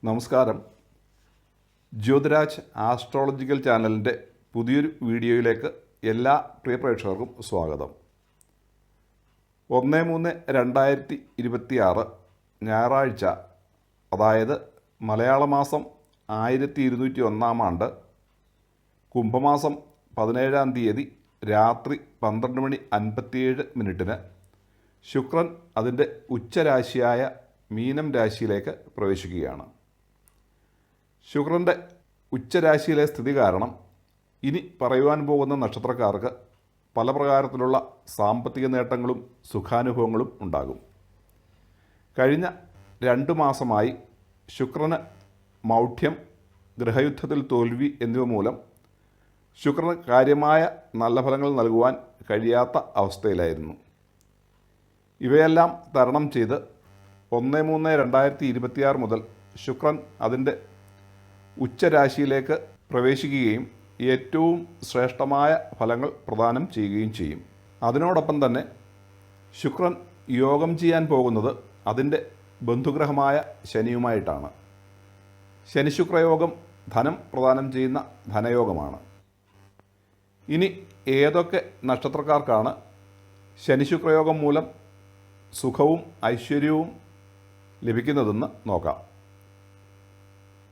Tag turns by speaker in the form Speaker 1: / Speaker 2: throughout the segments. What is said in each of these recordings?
Speaker 1: നമസ്കാരം. ജ്യോതിരാജ് ആസ്ട്രോളജിക്കൽ ചാനലിൻ്റെ പുതിയൊരു വീഡിയോയിലേക്ക് എല്ലാ പ്രിയ പ്രേക്ഷകർക്കും സ്വാഗതം. 1/3/2026 ഞായറാഴ്ച, അതായത് മലയാള മാസം 1201 ആണ്ട്, കുംഭമാസം 17-ാം തീയതി രാത്രി 12:57 ശുക്രൻ അതിൻ്റെ ഉച്ചരാശിയായ മീനം രാശിയിലേക്ക് പ്രവേശിക്കുകയാണ്. ശുക്രൻ്റെ ഉച്ചരാശിയിലെ സ്ഥിതി കാരണം ഇനി പറയുവാൻ പോകുന്ന നക്ഷത്രക്കാർക്ക് പല പ്രകാരത്തിലുള്ള സാമ്പത്തിക നേട്ടങ്ങളും സുഖാനുഭവങ്ങളും ഉണ്ടാകും. കഴിഞ്ഞ 2 മാസമായി ശുക്രന് മൗഢ്യം, ഗൃഹയുദ്ധത്തിൽ തോൽവി എന്നിവ മൂലം ശുക്രന് കാര്യമായ നല്ല ഫലങ്ങൾ നൽകുവാൻ കഴിയാത്ത അവസ്ഥയിലായിരുന്നു. ഇവയെല്ലാം തരണം ചെയ്ത് 1/3/2026 മുതൽ ശുക്രൻ അതിൻ്റെ ഉച്ചരാശിയിലേക്ക് പ്രവേശിക്കുകയും ഏറ്റവും ശ്രേഷ്ഠമായ ഫലങ്ങൾ പ്രദാനം ചെയ്യുകയും ചെയ്യും. അതിനോടൊപ്പം തന്നെ ശുക്രൻ യോഗം ചെയ്യാൻ പോകുന്നത് അതിൻ്റെ ബന്ധുഗ്രഹമായ ശനിയുമായിട്ടാണ്. ശനിശുക്രയോഗം ധനം പ്രദാനം ചെയ്യുന്ന ധനയോഗമാണ്. ഇനി ഏതൊക്കെ നക്ഷത്രക്കാർക്കാണ് ശനിശുക്രയോഗം മൂലം സുഖവും ഐശ്വര്യവും ലഭിക്കുന്നതെന്ന് നോക്കാം.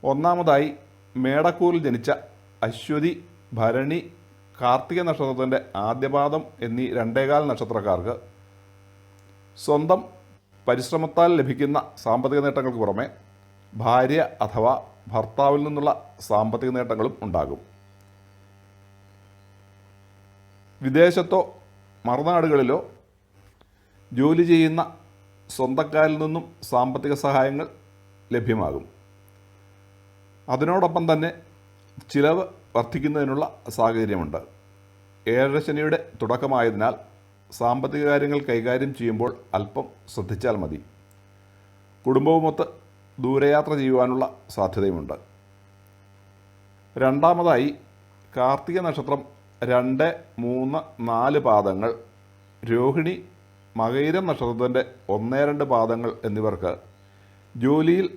Speaker 1: ഒന്നാമതായി, മേടക്കൂറിൽ ജനിച്ച അശ്വതി, ഭരണി, കാർത്തിക നക്ഷത്രത്തിൻ്റെ ആദ്യപാദം എന്നീ 2.25 നക്ഷത്രക്കാർക്ക് സ്വന്തം പരിശ്രമത്താൽ ലഭിക്കുന്ന സാമ്പത്തിക നേട്ടങ്ങൾക്ക് പുറമെ ഭാര്യ അഥവാ ഭർത്താവിൽ നിന്നുള്ള സാമ്പത്തിക നേട്ടങ്ങളും ഉണ്ടാകും. വിദേശത്തോ മറുനാടുകളിലോ ജോലി ചെയ്യുന്ന സ്വന്തക്കാരിൽ നിന്നും സാമ്പത്തിക സഹായങ്ങൾ ലഭ്യമാകും. അതിനോടൊപ്പം തന്നെ ചിലവ് വർദ്ധിക്കുന്നതിനുള്ള സാഹചര്യമുണ്ട്. 7 ശനിയുടെ തുടക്കമായതിനാൽ സാമ്പത്തിക കാര്യങ്ങൾ കൈകാര്യം ചെയ്യുമ്പോൾ അല്പം ശ്രദ്ധിച്ചാൽ മതി. കുടുംബവുമൊത്ത് ദൂരയാത്ര ചെയ്യുവാനുള്ള സാധ്യതയുമുണ്ട്. രണ്ടാമതായി, കാർത്തിക നക്ഷത്രം 2, 3, 4 പാദങ്ങൾ, രോഹിണി, മകയിരം നക്ഷത്രത്തിൻ്റെ 1, 2 പാദങ്ങൾ എന്നിവർക്ക് ജോലിയിൽ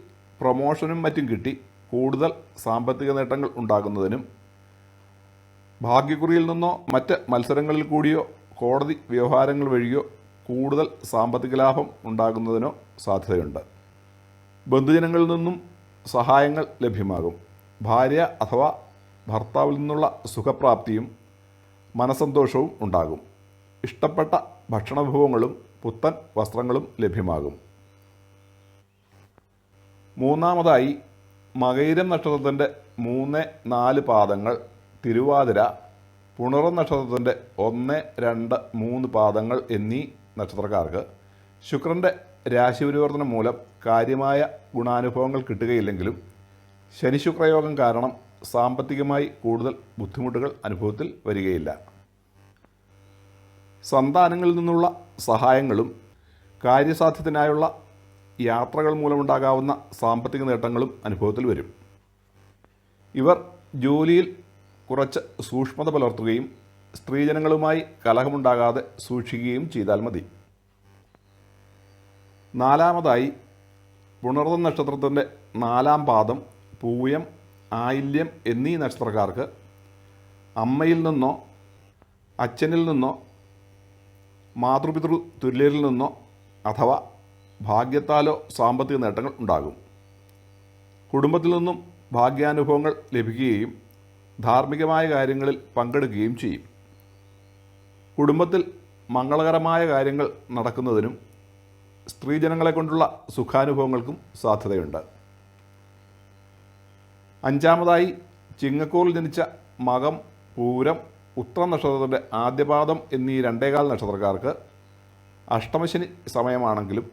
Speaker 1: പ്രൊമോഷനും മറ്റും കിട്ടി കൂടുതൽ സാമ്പത്തിക നേട്ടങ്ങൾ ഉണ്ടാകുന്നതിനും ഭാഗ്യക്കുറിയിൽ നിന്നോ മറ്റ് മത്സരങ്ങളിൽ കൂടിയോ കോടതി വ്യവഹാരങ്ങൾ വഴിയോ കൂടുതൽ സാമ്പത്തിക ലാഭം ഉണ്ടാകുന്നതിനോ സാധ്യതയുണ്ട്. ബന്ധുജനങ്ങളിൽ നിന്നും സഹായങ്ങൾ ലഭ്യമാകും. ഭാര്യ അഥവാ ഭർത്താവിൽ നിന്നുള്ള സുഖപ്രാപ്തിയും മനസ്സന്തോഷവും ഉണ്ടാകും. ഇഷ്ടപ്പെട്ട ഭക്ഷണവിഭവങ്ങളും പുത്തൻ വസ്ത്രങ്ങളും ലഭ്യമാകും. മൂന്നാമതായി, മകയിരം നക്ഷത്രത്തിൻ്റെ 3, 4 പാദങ്ങൾ, തിരുവാതിര, പുണർദം നക്ഷത്രത്തിൻ്റെ 1, 2, 3 പാദങ്ങൾ എന്നീ നക്ഷത്രക്കാർക്ക് ശുക്രൻ്റെ രാശിപരിവർത്തനം മൂലം കാര്യമായ ഗുണാനുഭവങ്ങൾ കിട്ടുകയില്ലെങ്കിലും ശനിശുക്രയോഗം കാരണം സാമ്പത്തികമായി കൂടുതൽ ബുദ്ധിമുട്ടുകൾ അനുഭവത്തിൽ വരികയില്ല. സന്താനങ്ങളിൽ നിന്നുള്ള സഹായങ്ങളും കാര്യസാധ്യത്തിനായുള്ള യാത്രകൾ മൂലമുണ്ടാകാവുന്ന സാമ്പത്തിക നേട്ടങ്ങളും അനുഭവത്തിൽ വരും. ഇവർ ജോലിയിൽ കുറച്ച് സൂക്ഷ്മത പുലർത്തുകയും സ്ത്രീജനങ്ങളുമായി കലഹമുണ്ടാകാതെ സൂക്ഷിക്കുകയും ചെയ്താൽ മതി. നാലാമതായി, പുണർദം നക്ഷത്രത്തിൻ്റെ 4-ാം പാദം, പൂയം, ആയില്യം എന്നീ നക്ഷത്രക്കാർക്ക് അമ്മയിൽ നിന്നോ അച്ഛനിൽ നിന്നോ മാതൃപിതൃ തുല്യരിൽ നിന്നോ അഥവാ ഭാഗ്യത്താലോ സാമ്പത്തിക നേട്ടങ്ങൾ ഉണ്ടാകും. കുടുംബത്തിൽ നിന്നും ഭാഗ്യാനുഭവങ്ങൾ ലഭിക്കുകയും ധാർമ്മികമായ കാര്യങ്ങളിൽ പങ്കെടുക്കുകയും ചെയ്യും. കുടുംബത്തിൽ മംഗളകരമായ കാര്യങ്ങൾ നടക്കുന്നതിനും സ്ത്രീജനങ്ങളെ കൊണ്ടുള്ള സുഖാനുഭവങ്ങൾക്കും സാധ്യതയുണ്ട്. അഞ്ചാമതായി, ചിങ്ങക്കൂറിൽ ജനിച്ച മകം, പൂരം, ഉത്രം നക്ഷത്രത്തിൻ്റെ ആദ്യപാദം എന്നീ 2.25 നക്ഷത്രക്കാർക്ക് അഷ്ടമശനി സമയമാണെങ്കിലും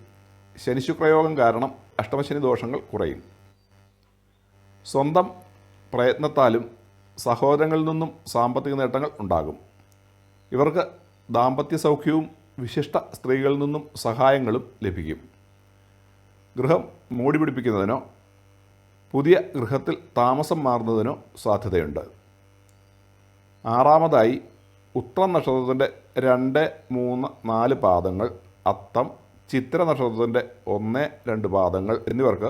Speaker 1: ശനിശുക്രയോഗം കാരണം അഷ്ടമശനി ദോഷങ്ങൾ കുറയും. സ്വന്തം പ്രയത്നത്താലും സഹോദരങ്ങളിൽ നിന്നും സാമ്പത്തിക നേട്ടങ്ങൾ ഉണ്ടാകും. ഇവർക്ക് ദാമ്പത്യ സൗഖ്യവും വിശിഷ്ട സ്ത്രീകളിൽ നിന്നും സഹായങ്ങളും ലഭിക്കും. ഗൃഹം മോടി പിടിപ്പിക്കുന്നതിനോ പുതിയ ഗൃഹത്തിൽ താമസം മാറുന്നതിനോ സാധ്യതയുണ്ട്. ആറാമതായി, ഉത്രം നക്ഷത്രത്തിൻ്റെ 2, 3, 4 പാദങ്ങൾ, അത്തം, ചിത്ര നക്ഷത്രത്തിൻ്റെ 1, 2 പാദങ്ങൾ എന്നിവർക്ക്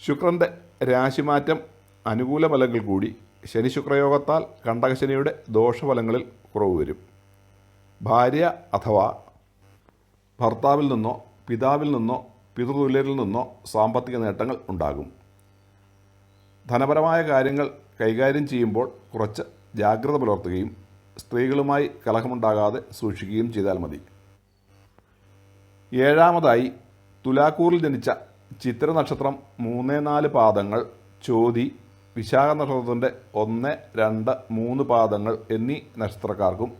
Speaker 1: ശുക്രൻ്റെ രാശിമാറ്റം അനുകൂലമല്ലെങ്കിൽ കൂടി ശനി ശുക്രയോഗത്താൽ കണ്ടകശനിയുടെ ദോഷഫലങ്ങളിൽ കുറവ് വരും. ഭാര്യ അഥവാ ഭർത്താവിൽ നിന്നോ പിതാവിൽ നിന്നോ പിതൃതുല്യരിൽ നിന്നോ സാമ്പത്തിക നേട്ടങ്ങൾ ഉണ്ടാകും. ധനപരമായ കാര്യങ്ങൾ കൈകാര്യം ചെയ്യുമ്പോൾ കുറച്ച് ജാഗ്രത പുലർത്തുകയും സ്ത്രീകളുമായി കലഹമുണ്ടാകാതെ സൂക്ഷിക്കുകയും ചെയ്താൽ മതി. ഏഴാമതായി തുലാക്കൂറിൽ ജനിച്ച ചിത്ര നക്ഷത്രം 3-4 പാദങ്ങൾ, ചോതി വിശാഖ നക്ഷത്രത്തിൻ്റെ 1, 2, 3 പാദങ്ങൾ എന്നീ നക്ഷത്രക്കാർക്കും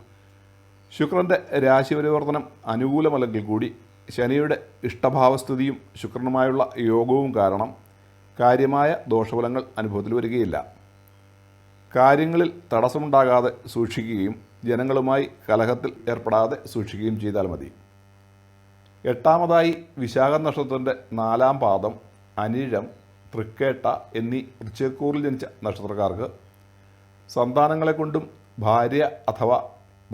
Speaker 1: ശുക്രൻ്റെ രാശിപരിവർത്തനം അനുകൂലമല്ലെങ്കിൽ കൂടി ശനിയുടെ ഇഷ്ടഭാവസ്ഥിതിയും ശുക്രനുമായുള്ള യോഗവും കാരണം കാര്യമായ ദോഷഫലങ്ങൾ അനുഭവത്തിൽ വരികയില്ല. കാര്യങ്ങളിൽ തടസ്സമുണ്ടാകാതെ സൂക്ഷിക്കുകയും ജനങ്ങളുമായി കലഹത്തിൽ ഏർപ്പെടാതെ സൂക്ഷിക്കുകയും ചെയ്താൽ മതി. എട്ടാമതായി വിശാഖ നക്ഷത്രത്തിൻ്റെ 4-ാം പാദം, അനിഴം, തൃക്കേട്ട എന്നീ വൃശ്ചികക്കൂറിൽ ജനിച്ച നക്ഷത്രക്കാർക്ക് സന്താനങ്ങളെ കൊണ്ടും ഭാര്യ അഥവാ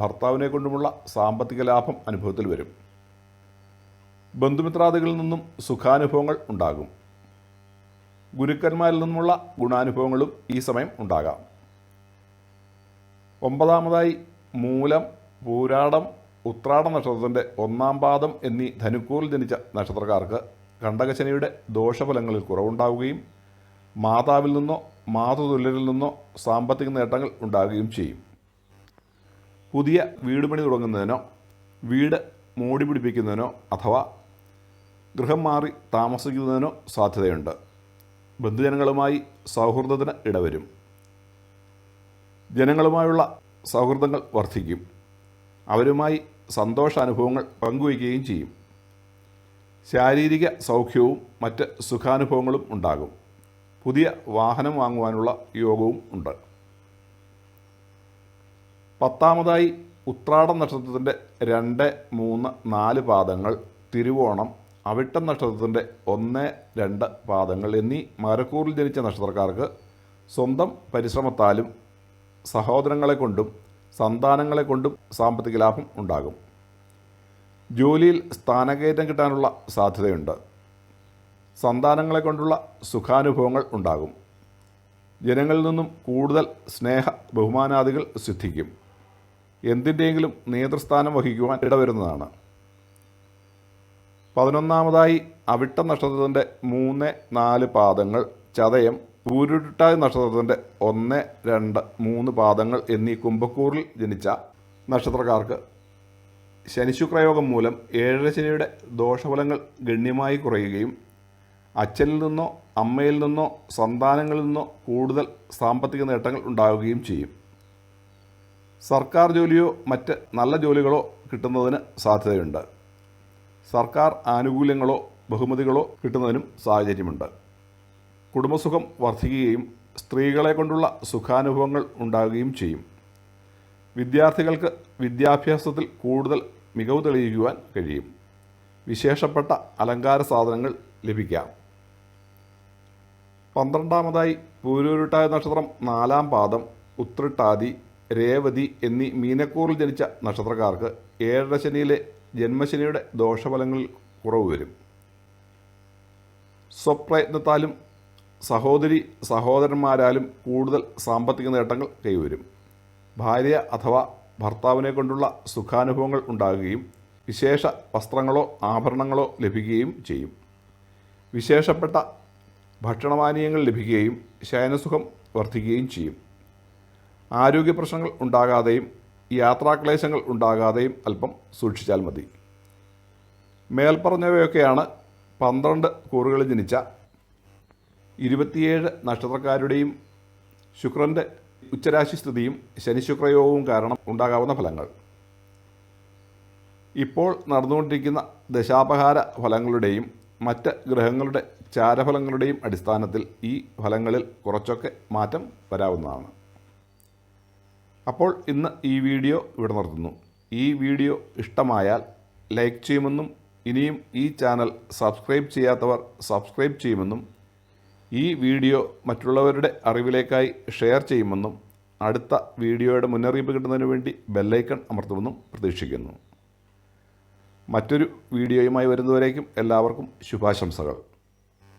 Speaker 1: ഭർത്താവിനെ കൊണ്ടുമുള്ള സാമ്പത്തിക ലാഭം അനുഭവത്തിൽ വരും. ബന്ധുമിത്രാദികളിൽ നിന്നും സുഖാനുഭവങ്ങൾ ഉണ്ടാകും. ഗുരുക്കന്മാരിൽ നിന്നുമുള്ള ഗുണാനുഭവങ്ങളും ഈ സമയം ഉണ്ടാകാം. ഒമ്പതാമതായി മൂലം, പൂരാടം, ഉത്രാട നക്ഷത്രത്തിൻ്റെ 1-ാം പാദം എന്നീ ധനുക്കൂറിൽ ജനിച്ച നക്ഷത്രക്കാർക്ക് കണ്ടകശനിയുടെ ദോഷഫലങ്ങളിൽ കുറവുണ്ടാവുകയും മാതാവിൽ നിന്നോ മാതൃതുല്യരിൽ നിന്നോ സാമ്പത്തിക നേട്ടങ്ങൾ ഉണ്ടാകുകയും ചെയ്യും. പുതിയ വീട് പണി തുടങ്ങുന്നതിനോ വീട് മോടി പിടിപ്പിക്കുന്നതിനോ അഥവാ ഗൃഹം മാറി താമസിക്കുന്നതിനോ സാധ്യതയുണ്ട്. ബന്ധുജനങ്ങളുമായി സൗഹൃദത്തിന് ഇടവരും. ജനങ്ങളുമായുള്ള സൗഹൃദങ്ങൾ വർദ്ധിക്കും. അവരുമായി സന്തോഷാനുഭവങ്ങൾ പങ്കുവയ്ക്കുകയും ചെയ്യും. ശാരീരിക സൗഖ്യവും മറ്റ് സുഖാനുഭവങ്ങളും ഉണ്ടാകും. പുതിയ വാഹനം വാങ്ങുവാനുള്ള യോഗവും ഉണ്ട്. പത്താമതായി ഉത്രാടം നക്ഷത്രത്തിൻ്റെ 2, 3, 4 പാദങ്ങൾ, തിരുവോണം, അവിട്ടം നക്ഷത്രത്തിൻ്റെ 1, 2 പാദങ്ങൾ എന്നീ മകരക്കൂറിൽ ജനിച്ച നക്ഷത്രക്കാർക്ക് സ്വന്തം പരിശ്രമത്താലും സഹോദരങ്ങളെ കൊണ്ടും സന്താനങ്ങളെ കൊണ്ടും സാമ്പത്തിക ലാഭം ഉണ്ടാകും. ജോലിയിൽ സ്ഥാനക്കയറ്റം കിട്ടാനുള്ള സാധ്യതയുണ്ട്. സന്താനങ്ങളെ കൊണ്ടുള്ള സുഖാനുഭവങ്ങൾ ഉണ്ടാകും. ജനങ്ങളിൽ നിന്നും കൂടുതൽ സ്നേഹ ബഹുമാനാദികൾ സിദ്ധിക്കും. എന്തിൻ്റെയെങ്കിലും നേതൃസ്ഥാനം വഹിക്കുവാൻ ഇടവരുന്നതാണ്. 11ാമതായി അവിട്ടം നക്ഷത്രത്തിൻ്റെ 3, 4 പാദങ്ങൾ, ചതയം, പൂരുരുട്ടാതി നക്ഷത്രത്തിൻ്റെ 1, 2, 3 പാദങ്ങൾ എന്നീ കുംഭക്കൂറിൽ ജനിച്ച നക്ഷത്രക്കാർക്ക് ശനിശുക്രയോഗം മൂലം ഏഴരശനിയുടെ ദോഷഫലങ്ങൾ ഗണ്യമായി കുറയുകയും അച്ഛനിൽ നിന്നോ അമ്മയിൽ നിന്നോ സന്താനങ്ങളിൽ നിന്നോ കൂടുതൽ സാമ്പത്തിക നേട്ടങ്ങൾ ഉണ്ടാവുകയും ചെയ്യും. സർക്കാർ ജോലിയോ മറ്റ് നല്ല ജോലികളോ കിട്ടുന്നതിന് സാധ്യതയുണ്ട്. സർക്കാർ ആനുകൂല്യങ്ങളോ ബഹുമതികളോ കിട്ടുന്നതിനും സാഹചര്യമുണ്ട്. കുടുംബസുഖം വർദ്ധിക്കുകയും സ്ത്രീകളെ കൊണ്ടുള്ള സുഖാനുഭവങ്ങൾ ഉണ്ടാകുകയും ചെയ്യും. വിദ്യാർത്ഥികൾക്ക് വിദ്യാഭ്യാസത്തിൽ കൂടുതൽ മികവ് തെളിയിക്കുവാൻ കഴിയും. വിശേഷപ്പെട്ട അലങ്കാര സാധനങ്ങൾ ലഭിക്കാം. 12ാമതായി പൂരൂരുട്ടാതി നക്ഷത്രം 4-ാം പാദം, ഉത്രട്ടാതി, രേവതി എന്നീ മീനക്കൂറിൽ ജനിച്ച നക്ഷത്രക്കാർക്ക് ഏഴരശനിയിലെ ജന്മശനിയുടെ ദോഷഫലങ്ങളിൽ കുറവ് വരും. സ്വപ്രയത്നത്താലും സഹോദരി സഹോദരന്മാരാലും കൂടുതൽ സാമ്പത്തിക നേട്ടങ്ങൾ കൈവരും. ഭാര്യ അഥവാ ഭർത്താവിനെ കൊണ്ടുള്ള സുഖാനുഭവങ്ങൾ ഉണ്ടാകുകയും വിശേഷ വസ്ത്രങ്ങളോ ആഭരണങ്ങളോ ലഭിക്കുകയും ചെയ്യും. വിശേഷപ്പെട്ട ഭക്ഷണപാനീയങ്ങൾ ലഭിക്കുകയും ശയനസുഖം വർദ്ധിക്കുകയും ചെയ്യും. ആരോഗ്യ പ്രശ്നങ്ങൾ ഉണ്ടാകാതെയും യാത്രാക്ലേശങ്ങൾ ഉണ്ടാകാതെയും അല്പം സൂക്ഷിച്ചാൽ മതി. മേൽപ്പറഞ്ഞവയൊക്കെയാണ് 12 കൂറുകളിൽ ജനിച്ച 27 നക്ഷത്രക്കാരുടെയും ശുക്രൻ്റെ ഉച്ചരാശിസ്ഥിതിയും ശനിശുക്രയോഗവും കാരണം ഉണ്ടാകാവുന്ന ഫലങ്ങൾ. ഇപ്പോൾ നടന്നുകൊണ്ടിരിക്കുന്ന ദശാപഹാര ഫലങ്ങളുടെയും മറ്റ് ഗ്രഹങ്ങളുടെ ചാരഫലങ്ങളുടെയും അടിസ്ഥാനത്തിൽ ഈ ഫലങ്ങളിൽ കുറച്ചൊക്കെ മാറ്റം വരാവുന്നതാണ്. അപ്പോൾ ഇന്ന് ഈ വീഡിയോ ഇവിടെ നിർത്തുന്നു. ഈ വീഡിയോ ഇഷ്ടമായാൽ ലൈക്ക് ചെയ്യുമെന്നും ഇനിയും ഈ ചാനൽ സബ്സ്ക്രൈബ് ചെയ്യാത്തവർ സബ്സ്ക്രൈബ് ചെയ്യുമെന്നും ഈ വീഡിയോ മറ്റുള്ളവരുടെ അറിവിലേക്കായി ഷെയർ ചെയ്യുമെന്നും അടുത്ത വീഡിയോയുടെ മുന്നറിയിപ്പ് കിട്ടുന്നതിന് വേണ്ടി ബെല്ലൈക്കൺ അമർത്തുമെന്നും പ്രതീക്ഷിക്കുന്നു. മറ്റൊരു വീഡിയോയുമായി വരുന്നവരേക്കും എല്ലാവർക്കും ശുഭാശംസകൾ.